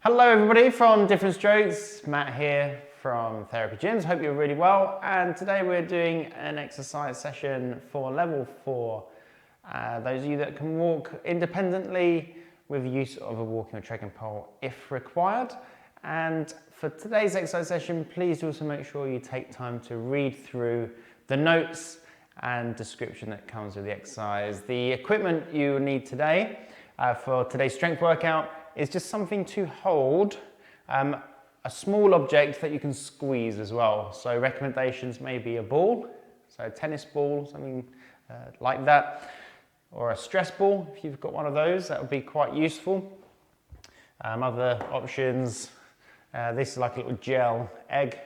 Hello everybody from Different Strokes, Matt here from Therapy Gyms. Hope you're really well, and today we're doing an exercise session for level 4. Those of you that can walk independently with use of a walking or trekking pole if required. And for today's exercise session, please also make sure you take time to read through the notes and description that comes with the exercise. The equipment you need today for today's strength workout is just something to hold, a small object that you can squeeze as well. So recommendations may be a ball, so a tennis ball, something like that, or a stress ball. If you've got one of those, that would be quite useful. Other options, this is like a little gel egg,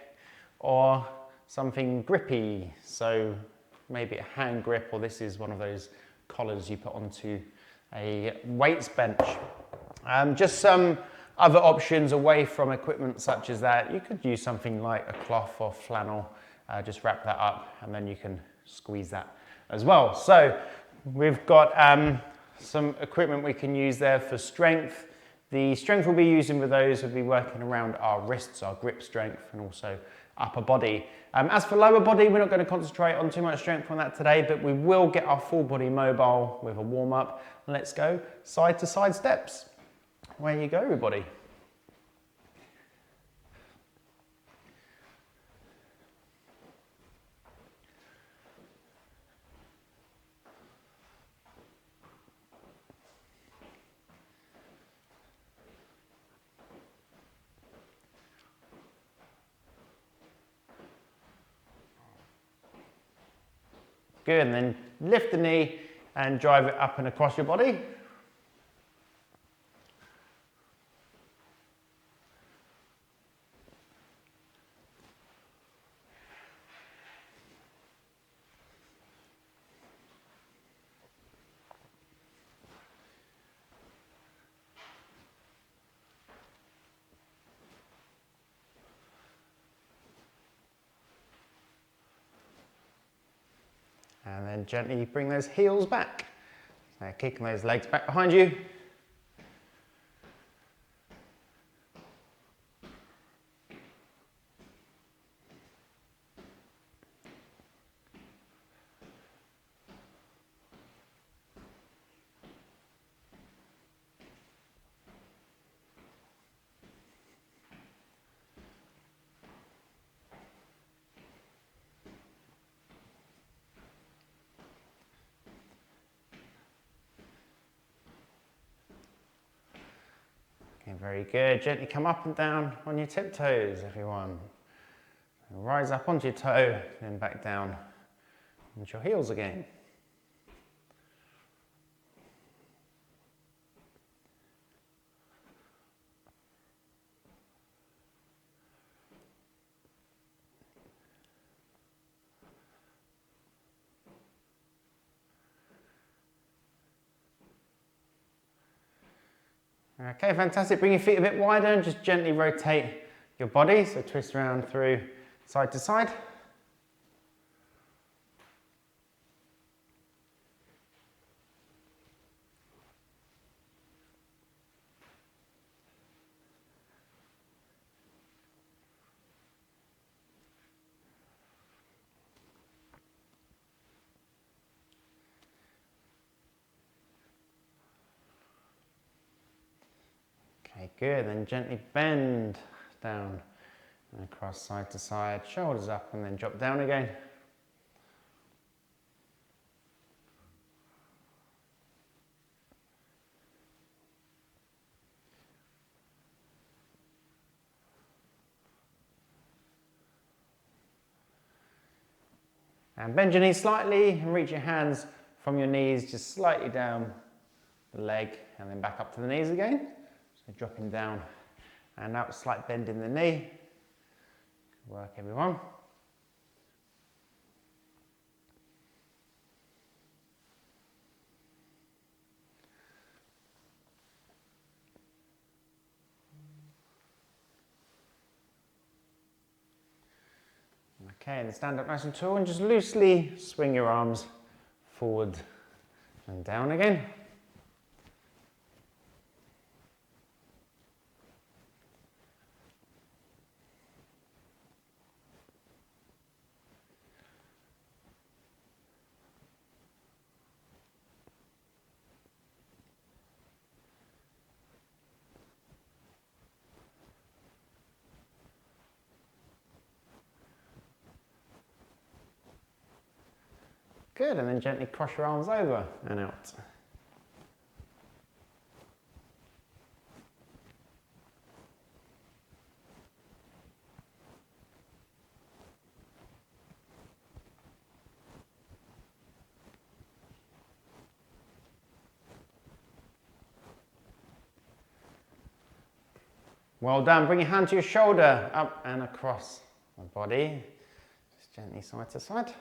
or something grippy, so maybe a hand grip, or this is one of those collars you put onto a weights bench. Just some other options away from equipment such as that. You could use something like a cloth or flannel, just wrap that up and then you can squeeze that as well. So we've got some equipment we can use there for strength. The strength we'll be using with those will be working around our wrists, our grip strength, and also upper body. As for lower body, we're not going to concentrate on too much strength on that today, but we will get our full body mobile with a warm up. Let's go side to side steps. Where you go, everybody. Good, and then lift the knee and drive it up and across your body. And then gently bring those heels back. So kicking those legs back behind you. Okay, very good. Gently come up and down on your tiptoes, everyone. Rise up onto your toe, then back down onto your heels again. Okay, fantastic. Bring your feet a bit wider and just gently rotate your body. So twist around through side to side. Okay, good. Then gently bend down and across side to side, shoulders up and then drop down again. And bend your knees slightly and reach your hands from your knees just slightly down the leg and then back up to the knees again. So dropping down and now a slight bend in the knee. Good work, everyone. Okay, and stand up nice and tall and just loosely swing your arms forward and down again. Good, and then gently cross your arms over and out. Well done. Bring your hand to your shoulder, up and across the body. Just gently side to side.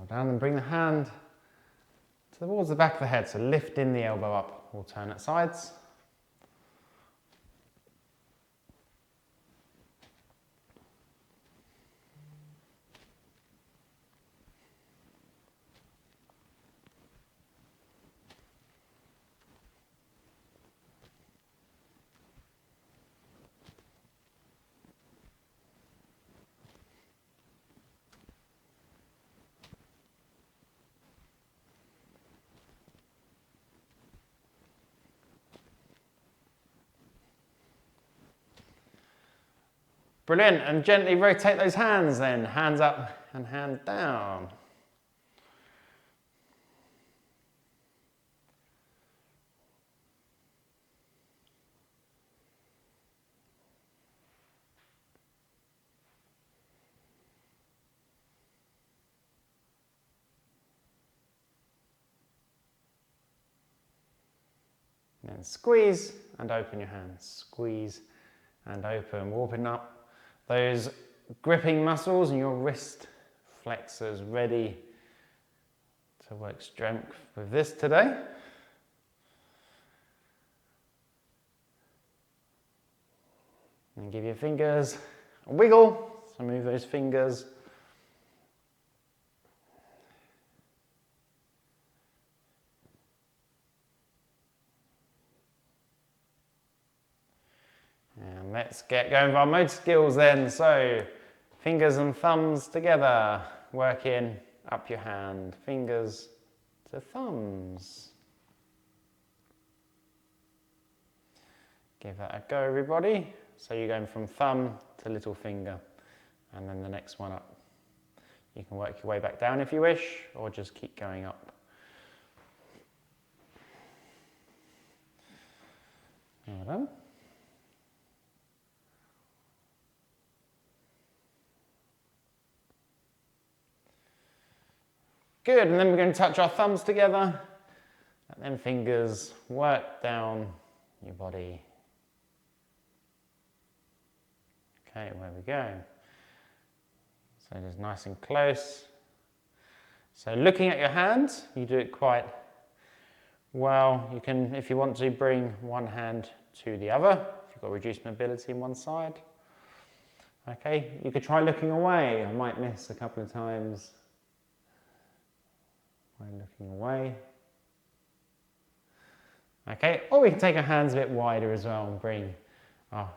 Down and bring the hand towards the back of the head, so lifting the elbow up, alternate sides. Brilliant, and gently rotate those hands then, hands up and hand down. And then squeeze and open your hands, squeeze and open, warming up those gripping muscles and your wrist flexors, ready to work strength with this today. And give your fingers a wiggle, so move those fingers. And let's get going with our motor skills then. So fingers and thumbs together, working up your hand, fingers to thumbs. Give that a go, everybody. So you're going from thumb to little finger, and then the next one up. You can work your way back down if you wish, or just keep going up. Well done. Good, and then we're going to touch our thumbs together, and then fingers work down your body. Okay, where we go. So just nice and close. So looking at your hands, you do it quite well. You can, if you want to, bring one hand to the other, if you've got reduced mobility in one side. Okay, you could try looking away. I might miss a couple of times. By looking away. Okay, or we can take our hands a bit wider as well and bring our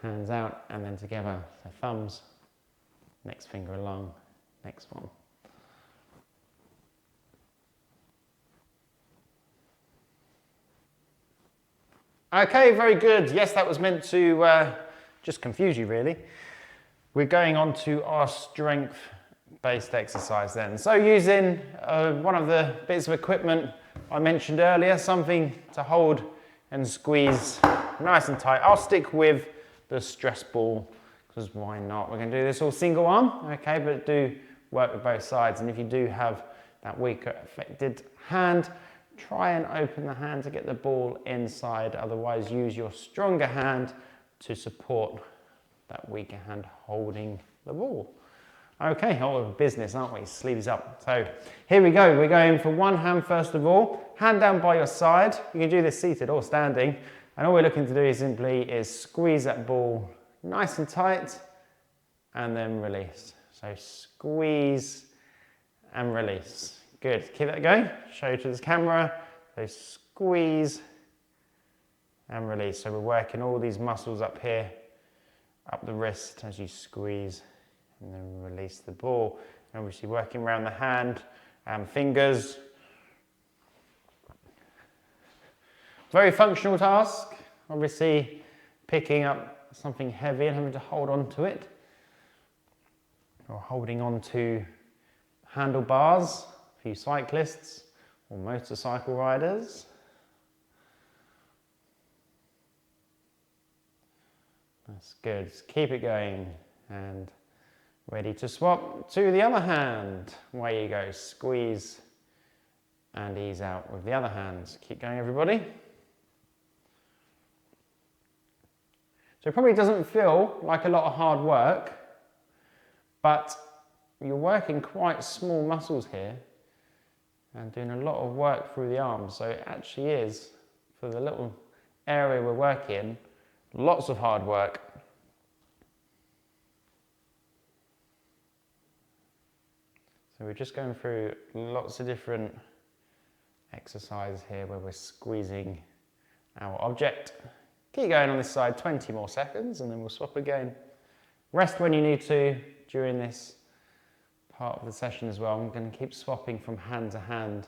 hands out and then together. So thumbs, next finger along, next one. Okay, very good. Yes, that was meant to just confuse you really. We're going on to our strength based exercise then. So using one of the bits of equipment I mentioned earlier, something to hold and squeeze nice and tight. I'll stick with the stress ball because why not? We're going to do this all single arm, okay, but do work with both sides. And if you do have that weaker affected hand, try and open the hand to get the ball inside. Otherwise, use your stronger hand to support that weaker hand holding the ball. Okay, all of business, aren't we? Sleeves up. So here we go. We're going for one hand first of all. Hand down by your side. You can do this seated or standing. And all we're looking to do is simply squeeze that ball nice and tight and then release. So squeeze and release. Good. Keep that going. Show to this camera. So squeeze and release. So we're working all these muscles up here, up the wrist as you squeeze and then release the ball. And obviously working around the hand and fingers. Very functional task, obviously picking up something heavy and having to hold on to it, or holding on to handlebars for you cyclists or motorcycle riders. That's good, just keep it going and ready to swap to the other hand. Away you go, squeeze and ease out with the other hand. Keep going everybody. So it probably doesn't feel like a lot of hard work, but you're working quite small muscles here and doing a lot of work through the arms. So it actually is, for the little area we're working, lots of hard work. So we're just going through lots of different exercises here where we're squeezing our object. Keep going on this side, 20 more seconds, and then we'll swap again. Rest when you need to during this part of the session as well. I'm going to keep swapping from hand to hand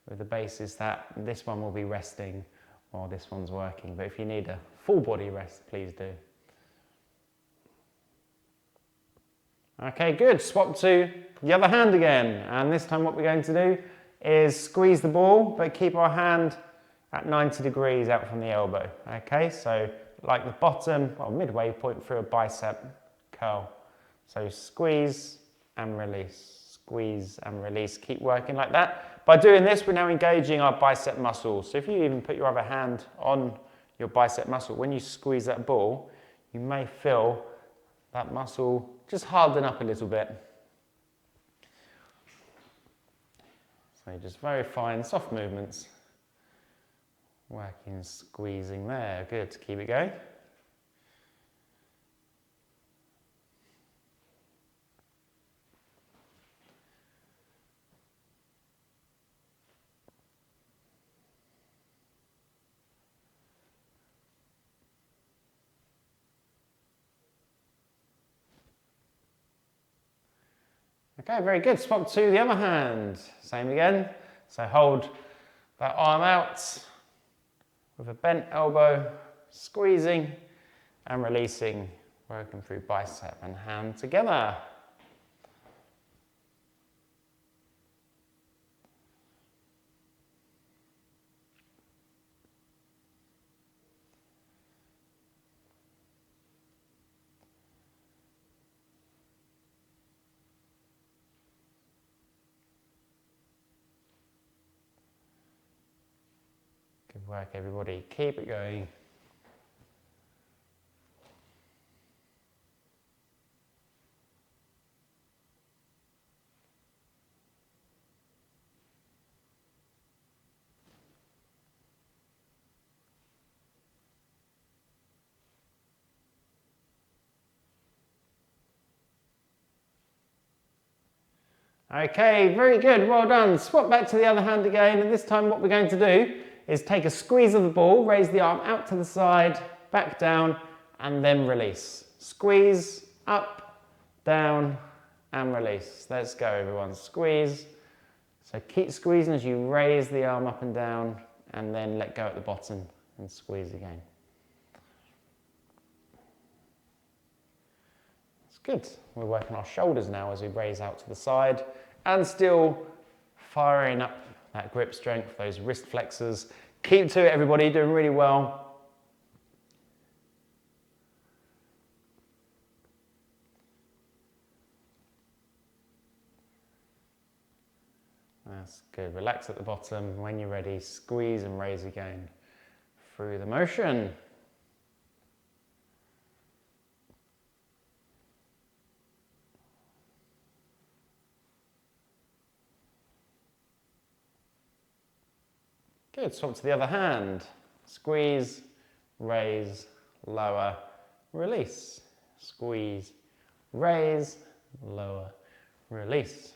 with the basis that this one will be resting while this one's working. But if you need a full body rest, please do. Okay, good. Swap to the other hand again. And this time what we're going to do is squeeze the ball, but keep our hand at 90 degrees out from the elbow. Okay, so like the bottom, well, midway point through a bicep curl. So squeeze and release, squeeze and release. Keep working like that. By doing this, we're now engaging our bicep muscles. So if you even put your other hand on your bicep muscle, when you squeeze that ball, you may feel that muscle just harden up a little bit. So just very fine, soft movements. Working, squeezing there. Good, keep it going. Okay, very good. Swap to the other hand. Same again. So hold that arm out with a bent elbow, squeezing and releasing, working through bicep and hand together. Good work, everybody. Keep it going. Okay, very good. Well done. Swap back to the other hand again, and this time what we're going to do is take a squeeze of the ball, raise the arm out to the side, back down, and then release. Squeeze, up, down, and release. Let's go, everyone. Squeeze. So keep squeezing as you raise the arm up and down, and then let go at the bottom and squeeze again. That's good. We're working our shoulders now as we raise out to the side, and still firing up that grip strength, those wrist flexors. Keep to it, everybody, doing really well. That's good. Relax at the bottom. When you're ready, squeeze and raise again through the motion. Good, swap to the other hand. Squeeze, raise, lower, release. Squeeze, raise, lower, release.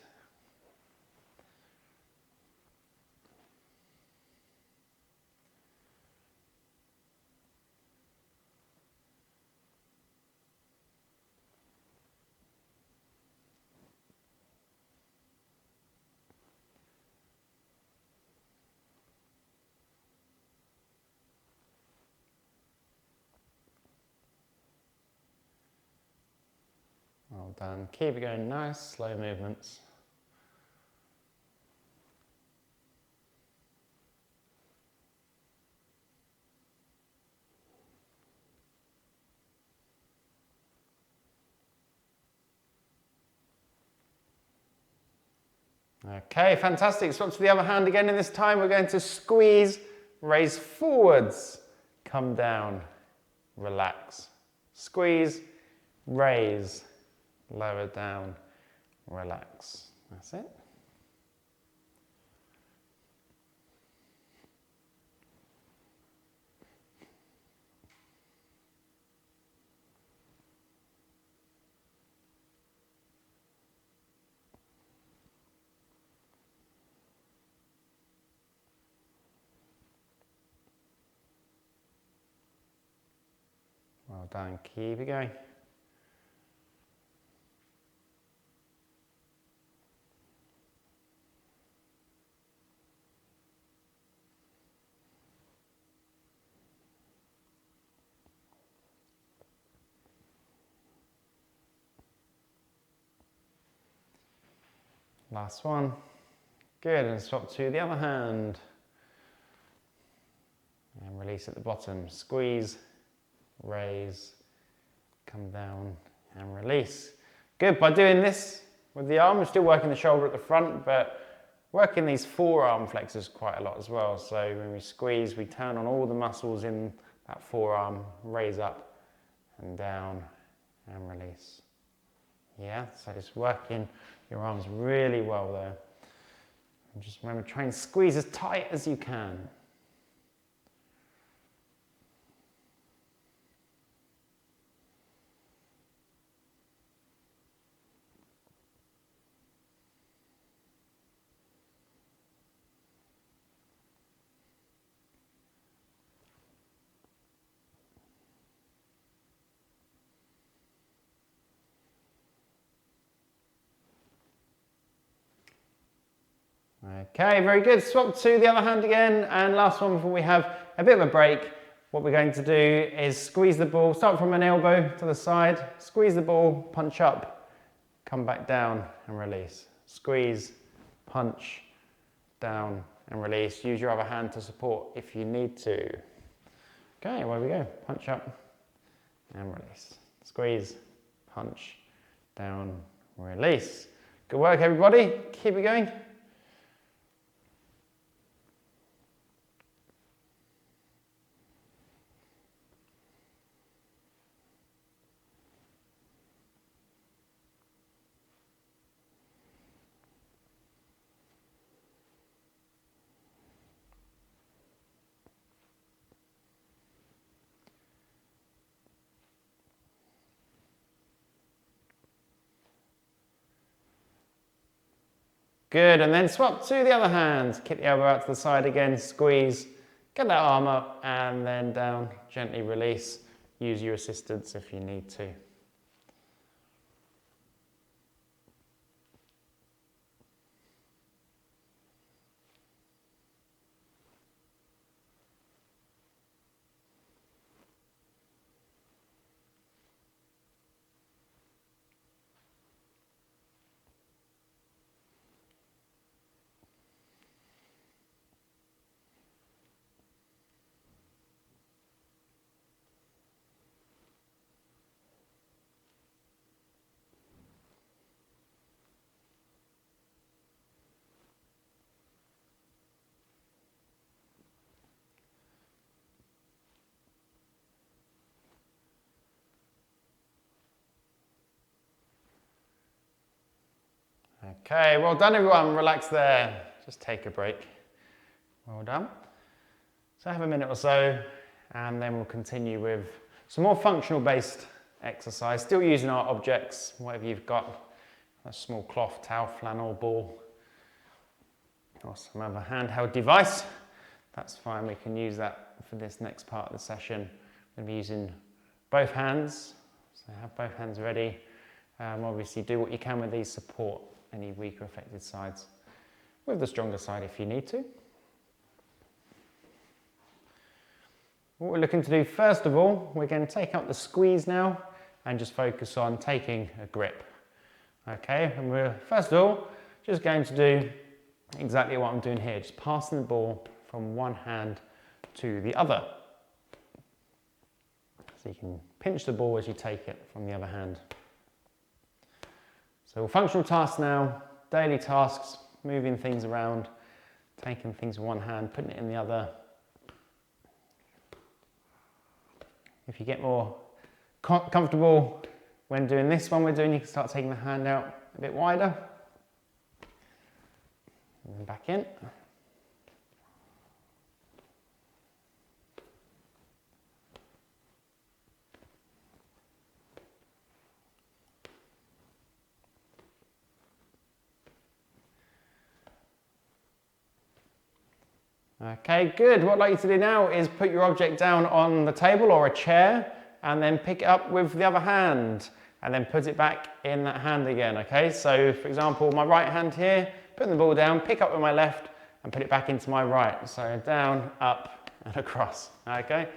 Well done. Keep it going, nice, slow movements. Okay, fantastic. Swap to the other hand again, and this time we're going to squeeze, raise forwards, come down, relax. Squeeze, raise, lower down, relax. That's it. Well done, keep it going. Last one. Good, and swap to the other hand. And release at the bottom. Squeeze, raise, come down and release. Good, by doing this with the arm, we're still working the shoulder at the front, but working these forearm flexors quite a lot as well. So when we squeeze, we turn on all the muscles in that forearm, raise up and down and release. Yeah, so it's working your arms really well there. And just remember, try and squeeze as tight as you can. Okay, very good. Swap to the other hand again, and last one before we have a bit of a break. What we're going to do is squeeze the ball, start from an elbow to the side, squeeze the ball, punch up, come back down and release. Squeeze, punch, down and release. Use your other hand to support if you need to. Okay, away we go. Punch up and release. Squeeze, punch, down, release. Good work, everybody. Keep it going. Good, and then swap to the other hand. Kick the elbow out to the side again, squeeze, get that arm up and then down, gently release. Use your assistance if you need to. Okay, well done everyone, relax there. Just take a break. Well done. So have a minute or so and then we'll continue with some more functional based exercise. Still using our objects, whatever you've got, a small cloth, towel, flannel, ball, or some other handheld device. That's fine, we can use that for this next part of the session. I'm going to be using both hands, so have both hands ready. Obviously do what you can with these, support any weaker affected sides with the stronger side if you need to. What we're looking to do first of all, we're going to take up the squeeze now and just focus on taking a grip Okay, and we're first of all just going to do exactly what I'm doing here, just passing the ball from one hand to the other. So you can pinch the ball as you take it from the other hand. So functional tasks now, daily tasks, moving things around, taking things with one hand, putting it in the other. If you get more comfortable when doing this one we're doing, you can start taking the hand out a bit wider. And then back in. Okay, good. What I'd like you to do now is put your object down on the table or a chair and then pick it up with the other hand and then put it back in that hand again, okay? So for example, my right hand here, put the ball down, pick up with my left and put it back into my right. So down, up and across, okay?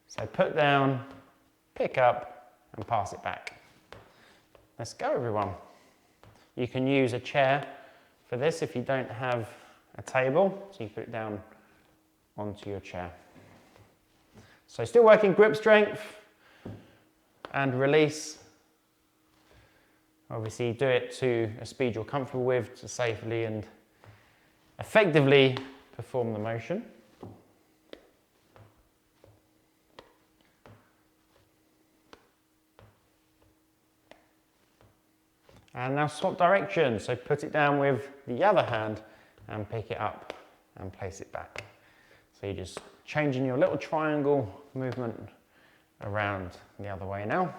So put down, pick up and pass it back. Let's go, everyone. You can use a chair for this if you don't have a table, so you put it down onto your chair. So still working grip strength and release. Obviously do it to a speed you're comfortable with to safely and effectively perform the motion. And now swap direction, so put it down with the other hand and pick it up and place it back. So you're just changing your little triangle movement around the other way now.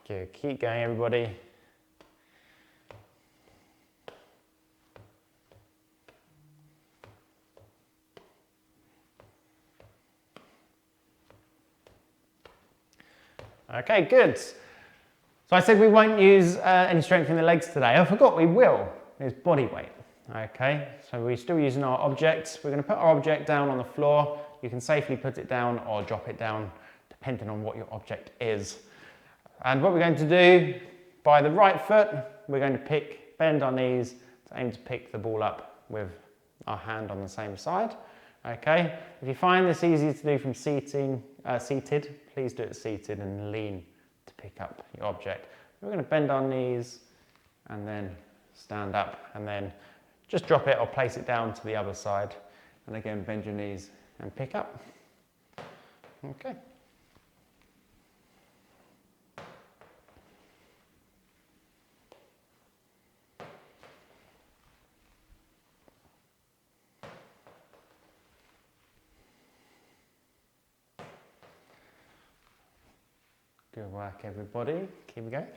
Good, keep going everybody. Okay, good. So I said we won't use any strength in the legs today. I forgot we will. It's body weight. Okay, so we're still using our object. We're going to put our object down on the floor. You can safely put it down or drop it down depending on what your object is. And what we're going to do, by the right foot, we're going to bend our knees to aim to pick the ball up with our hand on the same side. Okay, if you find this easy to do from seated, please do it seated and lean to pick up your object. We're going to bend our knees and then stand up and then just drop it or place it down to the other side. And again, bend your knees and pick up. Okay. Good work, everybody. Keep going.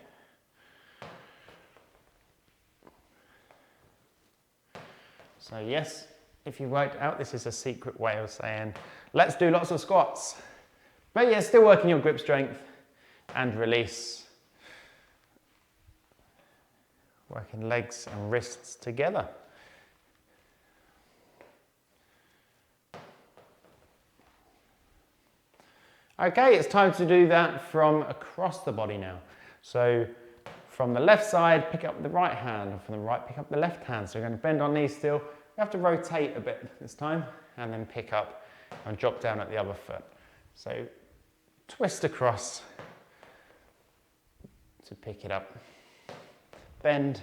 So yes, if you worked out, this is a secret way of saying, let's do lots of squats. But yeah, still working your grip strength and release. Working legs and wrists together. Okay, it's time to do that from across the body now. So from the left side, pick up the right hand, and from the right, pick up the left hand. So we're going to bend our knees still. We have to rotate a bit this time, and then pick up and drop down at the other foot. So twist across to pick it up. Bend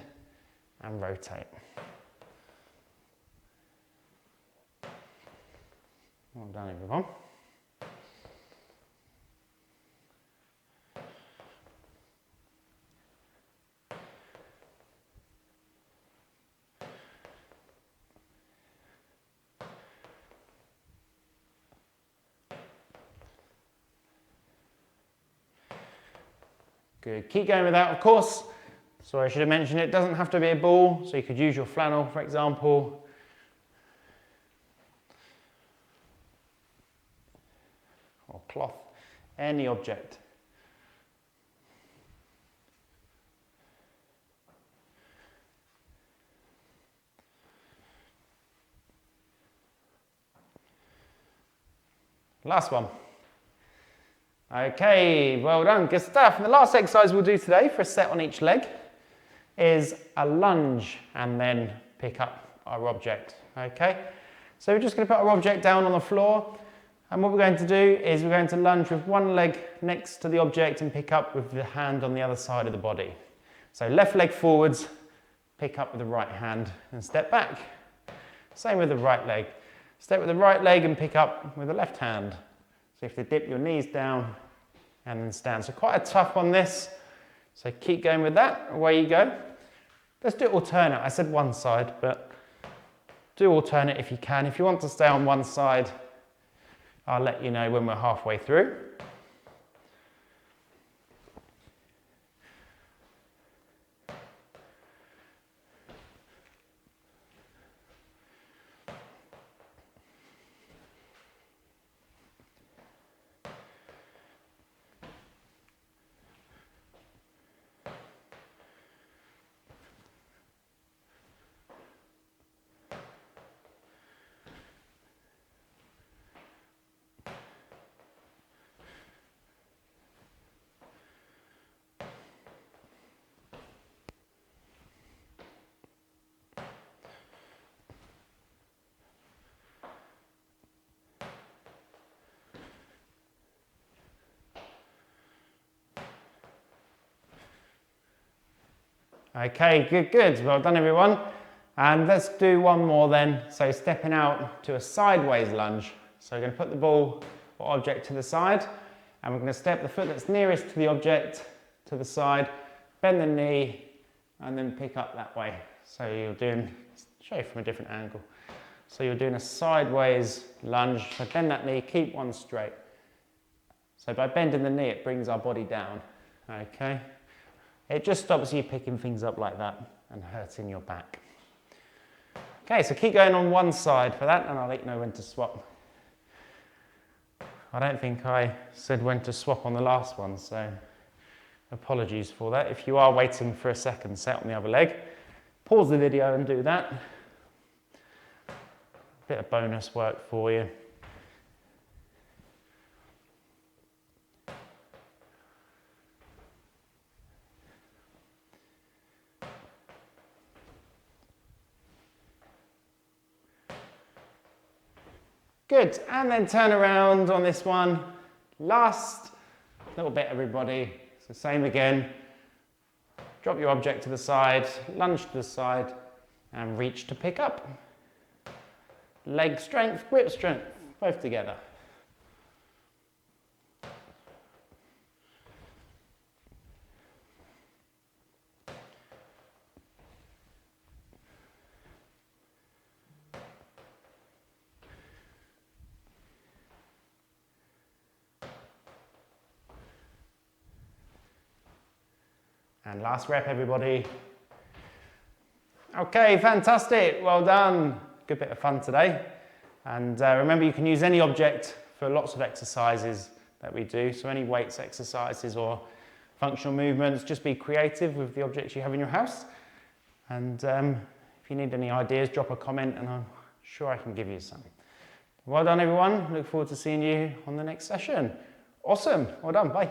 and rotate. Well done, everyone. Good, keep going with that, of course. Sorry, I should have mentioned it doesn't have to be a ball, so you could use your flannel, for example. Or cloth, any object. Last one. Okay, well done, good stuff. And the last exercise we'll do today for a set on each leg is a lunge and then pick up our object, okay? So we're just going to put our object down on the floor, and what we're going to do is we're going to lunge with one leg next to the object and pick up with the hand on the other side of the body. So left leg forwards, pick up with the right hand and step back. Same with the right leg. Step with the right leg and pick up with the left hand. So you have to dip your knees down and then stand. So quite a tough one this. So keep going with that, away you go. Let's do alternate. I said one side, but do alternate if you can. If you want to stay on one side, I'll let you know when we're halfway through. Okay, good. Well done, everyone. And let's do one more then. So stepping out to a sideways lunge. So we're going to put the ball or object to the side, and we're going to step the foot that's nearest to the object to the side, bend the knee, and then pick up that way. So you're doing, show you from a different angle. So you're doing a sideways lunge. So bend that knee, keep one straight. So by bending the knee, it brings our body down. Okay. It just stops you picking things up like that and hurting your back. Okay, so keep going on one side for that, and I'll let you know when to swap. I don't think I said when to swap on the last one, so apologies for that. If you are waiting for a second set on the other leg, pause the video and do that. Bit of bonus work for you. Good, and then turn around on this one. Last little bit, everybody. So same again. Drop your object to the side, lunge to the side, and reach to pick up. Leg strength, grip strength, both together. And last rep, everybody. Okay, fantastic, well done. Good bit of fun today. And remember, you can use any object for lots of exercises that we do. So any weights exercises or functional movements, just be creative with the objects you have in your house. And if you need any ideas, drop a comment and I'm sure I can give you some. Well done, everyone. Look forward to seeing you on the next session. Awesome, well done, bye.